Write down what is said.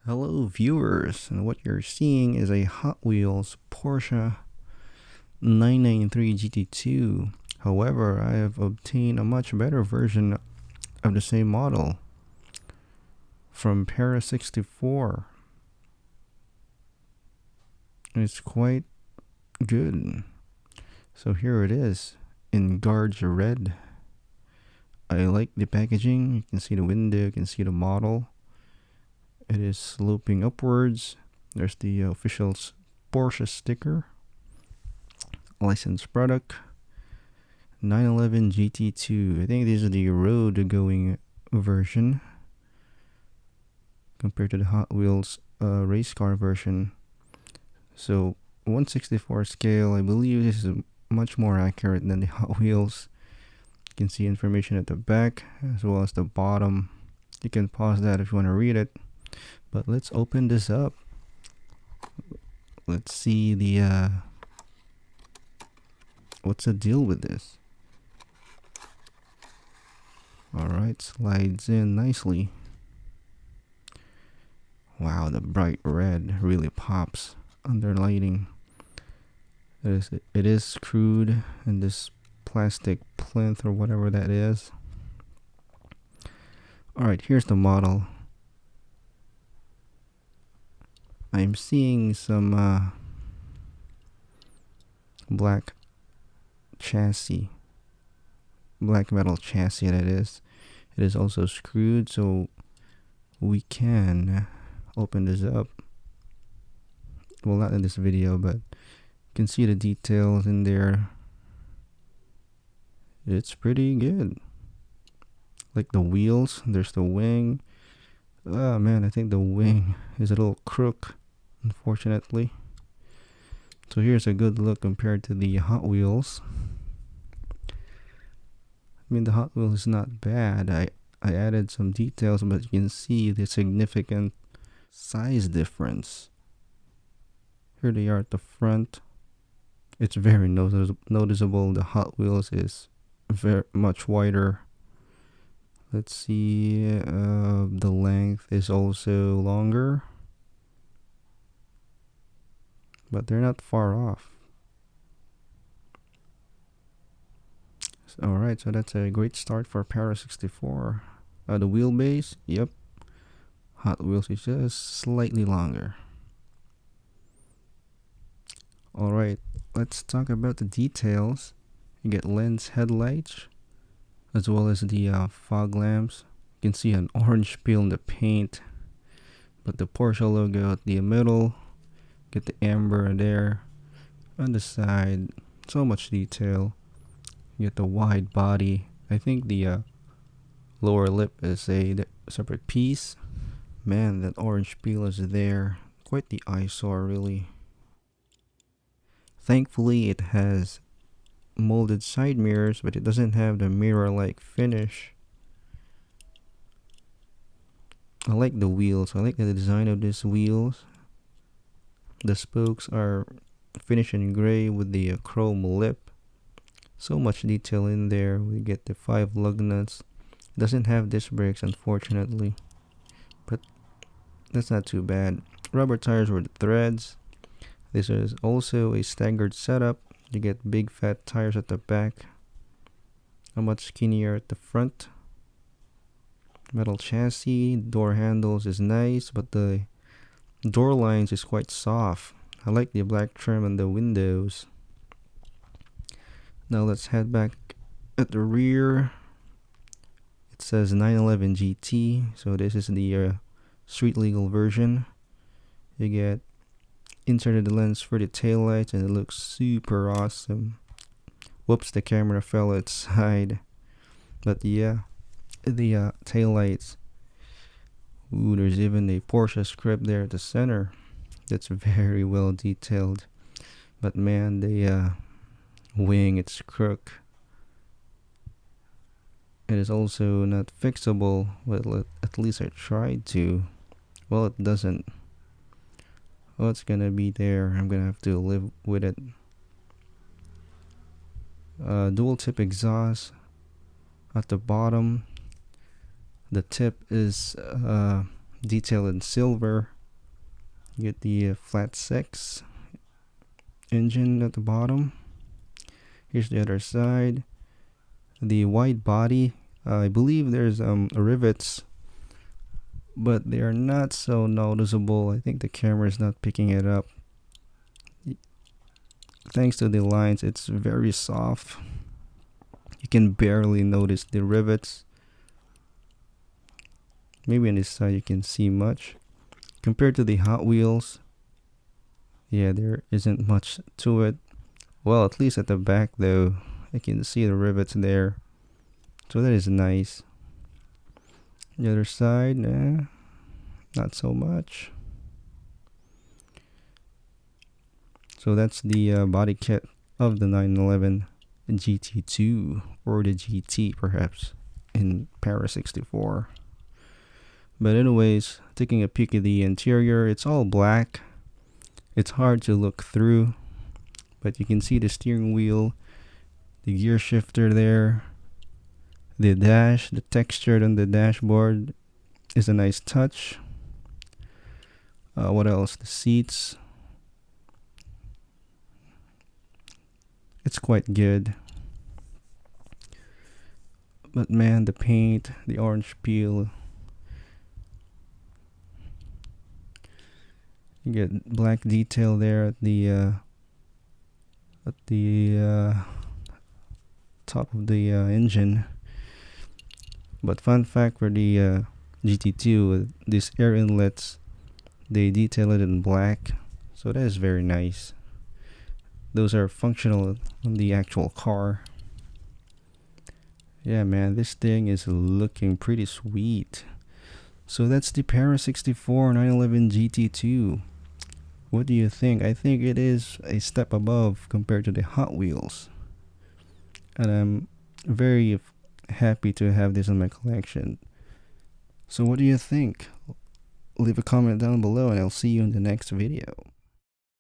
Hello viewers, and what you're seeing is a Hot Wheels Porsche 993 GT2. However, I have obtained a much better version of the same model from Para 64. It's quite good. So here it is in Guards Red. I like the packaging. You can see the window, you can see the model. It is sloping upwards. There's the official Porsche sticker. Licensed product 911 GT2. I think this is the road going version compared to the Hot Wheels race car version. So 1/64 scale, I believe this is much more accurate than the Hot Wheels. You can see information at the back as well as the bottom. You can pause that if you want to read it. But let's open this up. Let's see the what's the deal with this? Alright, slides in nicely. Wow, the bright red really pops under lighting. It is screwed in this plastic plinth or whatever that is. Alright, here's the model. I'm seeing some black chassis, black metal chassis that is. It is also screwed, so we can open this up. Well, not in this video, but you can see the details in there. It's pretty good. Like the wheels, there's the wing. Oh man, I think the wing is a little crook, unfortunately. So here's a good look compared to the Hot Wheels. I mean, the Hot Wheels is not bad. I added some details, but you can see the significant size difference. Here they are at the front. It's very noticeable. The Hot Wheels is very much wider. Let's see, the length is also longer, but they're not far off. Alright, so that's a great start for Para 64. The wheelbase, yep, Hot Wheels is just slightly longer. Alright, let's talk about the details. You get lens headlights, as well as the fog lamps. You can see an orange peel in the paint, but the Porsche logo at the middle. Get the amber there on the side. So much detail. You get the wide body. I think the lower lip is a separate piece. Man, that orange peel is there. Quite the eyesore, really. Thankfully, it has molded side mirrors, but it doesn't have the mirror-like finish. I like the wheels. I like the design of these wheels. The spokes are finished in gray with the chrome lip. So much detail in there. We get the 5 lug nuts. Doesn't have disc brakes, unfortunately, but that's not too bad. Rubber tires with threads. This is also a staggered setup. You get big fat tires at the back, a much skinnier at the front. Metal chassis. Door handles is nice, but the door lines is quite soft. I like the black trim on the windows. Now let's head back at the rear. It says 911 GT, so this is the street legal version. You get inserted lens for the taillights, and it looks super awesome. Whoops, the camera fell outside. But yeah, the taillights. Ooh, there's even a Porsche script there at the center. That's very well detailed. But man, the wing, it's crook. It is also not fixable. Well, at least I tried to. Well, it doesn't. Well, it's gonna be there. I'm gonna have to live with it. Dual tip exhaust at the bottom. The tip is detailed in silver. You get the flat six engine at the bottom. Here's the other side. The wide body. I believe there's rivets, but they are not so noticeable. I think the camera is not picking it up. Thanks to the lines, it's very soft. You can barely notice the rivets. Maybe on this side you can see much. Compared to the Hot Wheels, yeah, there isn't much to it. Well, at least at the back though, I can see the rivets there. So that is nice. The other side, not so much. So that's the body kit of the 911 GT2, or the GT perhaps in Para 64. But anyways, taking a peek at the interior, it's all black. It's hard to look through, but you can see the steering wheel, the gear shifter there, the dash, the texture on the dashboard is a nice touch. What else? The seats. It's quite good. But man, the paint, the orange peel. You get black detail there at the top of the engine. But fun fact for the GT2, these air inlets, they detail it in black, so that is very nice. Those are functional on the actual car. Yeah, man, this thing is looking pretty sweet. So that's the Para 64 911 GT2. What do you think? I think it is a step above compared to the Hot Wheels. And I'm very happy to have this in my collection. So what do you think? Leave a comment down below and I'll see you in the next video.